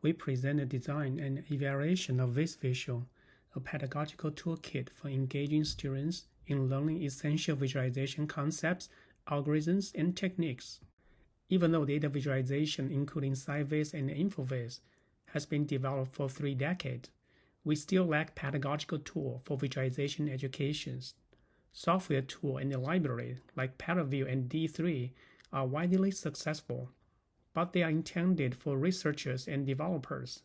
we present the design and evaluation of VisVisual, a pedagogical toolkit for engaging students in learning essential visualization concepts, algorithms, and techniques. Even though data visualization, including VIS and InfoVis, has been developed for 3 decades, we still lack pedagogical tools for visualization educations. Software tools and libraries like PetaView and D3 are widely successful, but they are intended for researchers and developers.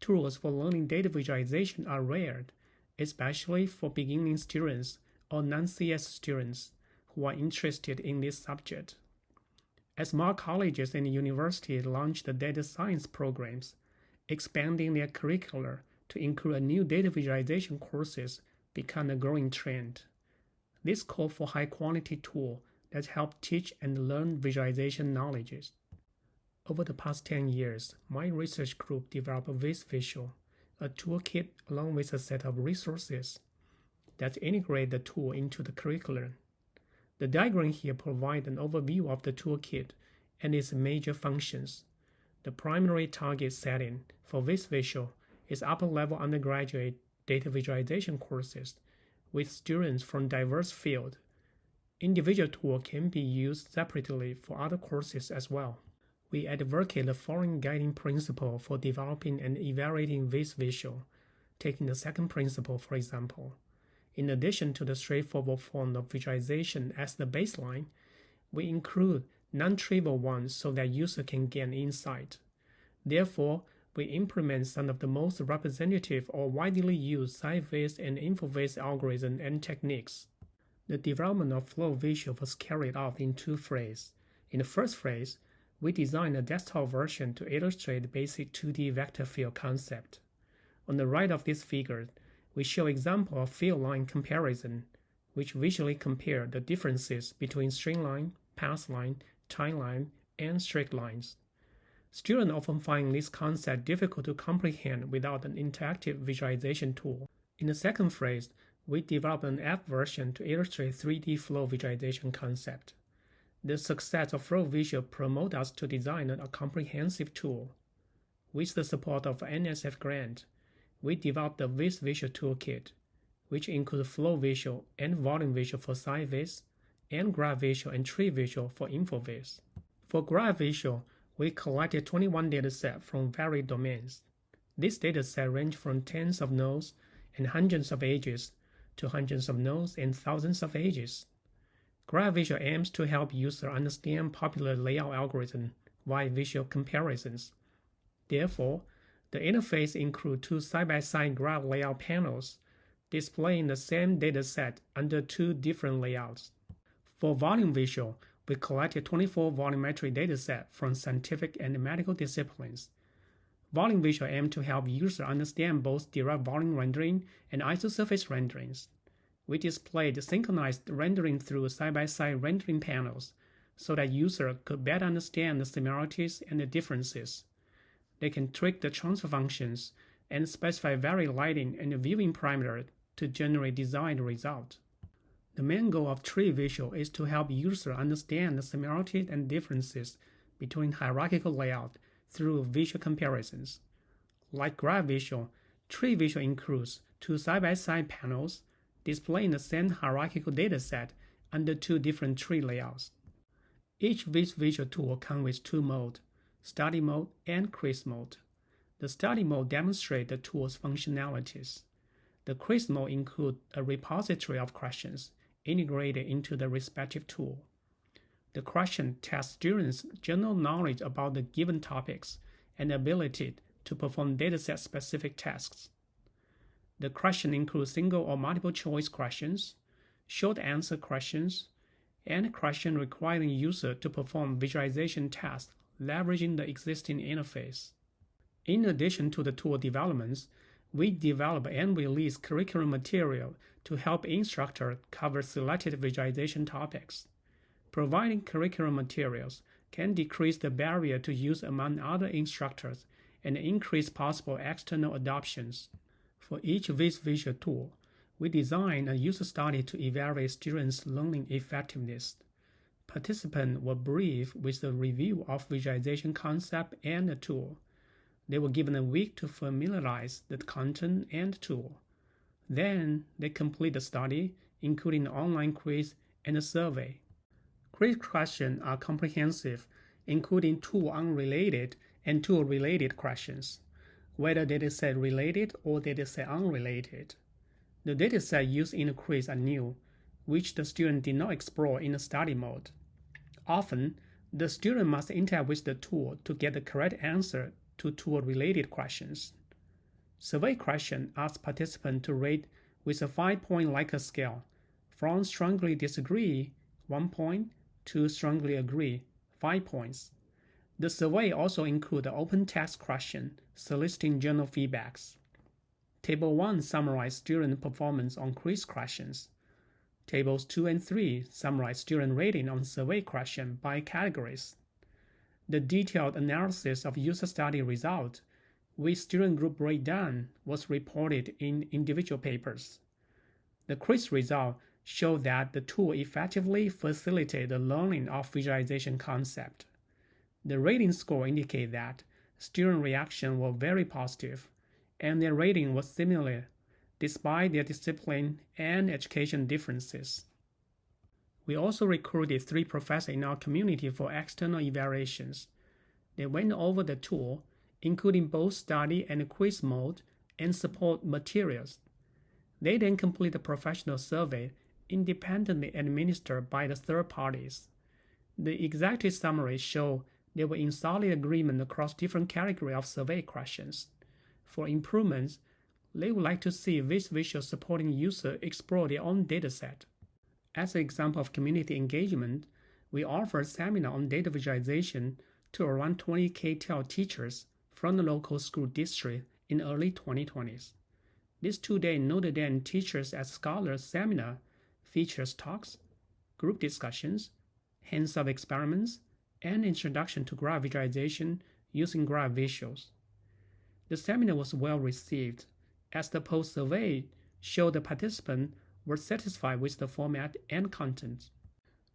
Tools for learning data visualization are rare, especially for beginning students or non-CS students who are interested in this subject. As more colleges and universities launch the data science programs, expanding their curricula to include new data visualization courses become a growing trend. This calls for high-quality tools that help teach and learn visualization knowledge. Over the past 10 years, my research group developed VisVisual, a toolkit along with a set of resources that integrate the tool into the curriculum. The diagram here provides an overview of the toolkit and its major functions. The primary target setting for VisVisual is upper-level undergraduate data visualization courses with students from diverse fields. Individual tools can be used separately for other courses as well. We advocate the following guiding principle for developing and evaluating VisVisual, taking the second principle, for example. In addition to the straightforward form of visualization as the baseline, we include non-trivial ones so that users can gain insight. Therefore, we implement some of the most representative or widely used VIS and InfoVis algorithms and techniques. The development of Flow Visual was carried out in 2 phases. In the first phase, we designed a desktop version to illustrate the basic 2D vector field concept. On the right of this figure, we show example of field line comparison, which visually compare the differences between string line, path line, time line, and straight lines. Students often find this concept difficult to comprehend without an interactive visualization tool. In the second phase, we developed an app version to illustrate 3D flow visualization concept. The success of Flow Visual promoted us to design a comprehensive tool. With the support of NSF grant, we developed the VisVisual Toolkit, which includes Flow Visual and Volume Visual for VIS, and Graph Visual and Tree Visual for InfoVis. For Graph Visual, we collected 21 datasets from varied domains. These datasets range from tens of nodes and hundreds of edges to hundreds of nodes and thousands of edges. Graph Visual aims to help users understand popular layout algorithms via visual comparisons. Therefore, the interface includes 2 side-by-side graph layout panels, displaying the same dataset under 2 different layouts. For Volume Visual, we collected 24 volumetric datasets from scientific and medical disciplines. Volume Visual aims to help users understand both direct volume rendering and isosurface renderings. We displayed synchronized rendering through side-by-side rendering panels so that users could better understand the similarities and the differences. They can tweak the transfer functions and specify varied lighting and viewing parameters to generate desired results. The main goal of Tree Visual is to help users understand the similarities and differences between hierarchical layout through visual comparisons. Like Graph Visual, Tree Visual includes 2 side-by-side panels displaying the same hierarchical dataset under 2 different tree layouts. Each VisVisual tool comes with 2 modes, Study Mode and Quiz Mode. The Study Mode demonstrates the tool's functionalities. The Quiz Mode includes a repository of questions integrated into the respective tool. The question tests students' general knowledge about the given topics and ability to perform dataset-specific tasks. The question includes single or multiple choice questions, short answer questions, and questions requiring users to perform visualization tasks leveraging the existing interface. In addition to the tool developments, we develop and release curriculum material to help instructors cover selected visualization topics. Providing curriculum materials can decrease the barrier to use among other instructors and increase possible external adoptions. For each VisVisual tool, we design a user study to evaluate students' learning effectiveness. Participants were briefed with a review of visualization concept and the tool. They were given a week to familiarize the content and tool. Then they complete the study, including the online quiz and a survey. Quiz questions are comprehensive, including tool-unrelated and tool-related questions, whether dataset related or dataset unrelated. The dataset used in the quiz are new, which the student did not explore in the study mode. Often, the student must interact with the tool to get the correct answer to tool-related questions. Survey questions ask participants to rate with a 5-point Likert scale, from strongly disagree, 1 point, to strongly agree, 5 points. The survey also includes an open text question soliciting journal feedbacks. Table 1 summarizes student performance on quiz questions. Tables 2 and 3 summarize student rating on survey questions by categories. The detailed analysis of user study results with student group breakdown was reported in individual papers. The quiz results show that the tool effectively facilitated the learning of visualization concept. The rating score indicates that student reactions were very positive, and their rating was similar despite their discipline and education differences. We also recruited 3 professors in our community for external evaluations. They went over the tool, including both study and quiz mode, and support materials. They then complete a professional survey independently administered by the third parties. The executive summary showed they were in solid agreement across different categories of survey questions. For improvements, they would like to see VisVisual supporting users explore their own dataset. As an example of community engagement, we offered a seminar on data visualization to around 20 K-12 teachers from the local school district in early 2020s. This 2-day Notre Dame Teachers as Scholars seminar features talks, group discussions, hands-on experiments, and introduction to graph visualization using graph visuals. The seminar was well received, as the post-survey showed the participants were satisfied with the format and content.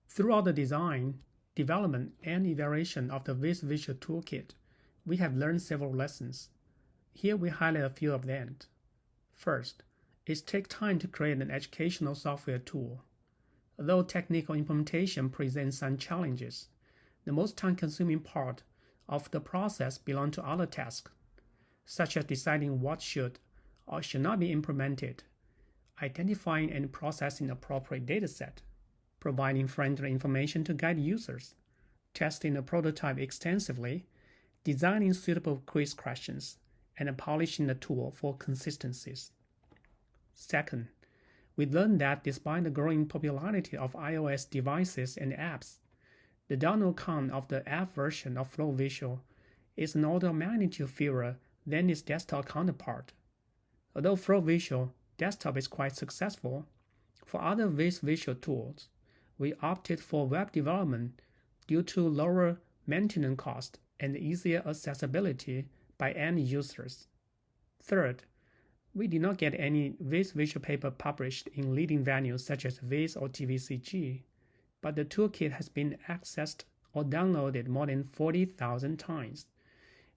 Throughout the design, development, and evaluation of the VisVisual Toolkit, we have learned several lessons. Here we highlight a few of them. First, it takes time to create an educational software tool. Although technical implementation presents some challenges, the most time-consuming part of the process belongs to other tasks, such as deciding what should or should not be implemented, identifying and processing appropriate dataset, providing friendly information to guide users, testing the prototype extensively, designing suitable quiz questions, and polishing the tool for consistencies. Second, we learned that despite the growing popularity of iOS devices and apps, the download count of the app version of VisVisual is an order of magnitude fewer than its desktop counterpart. Although VisVisual desktop is quite successful, for other VisVisual tools, we opted for web development due to lower maintenance cost and easier accessibility by end users. Third, we did not get any VisVisual paper published in leading venues such as VIS or TVCG, but the toolkit has been accessed or downloaded more than 40,000 times,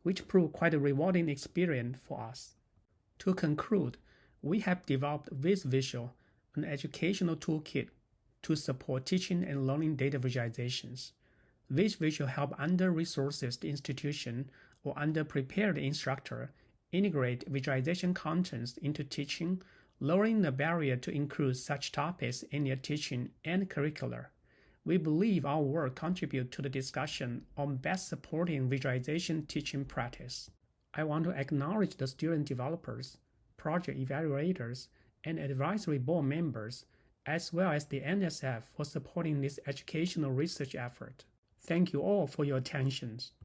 which proved quite a rewarding experience for us. To conclude, we have developed VisVisual, an educational toolkit to support teaching and learning data visualizations. VisVisual helps under-resourced institutions or underprepared instructor integrate visualization contents into teaching, lowering the barrier to include such topics in their teaching and curricula. We believe our work contributes to the discussion on best supporting visualization teaching practice. I want to acknowledge the student developers, project evaluators, and advisory board members, as well as the NSF for supporting this educational research effort. Thank you all for your attention.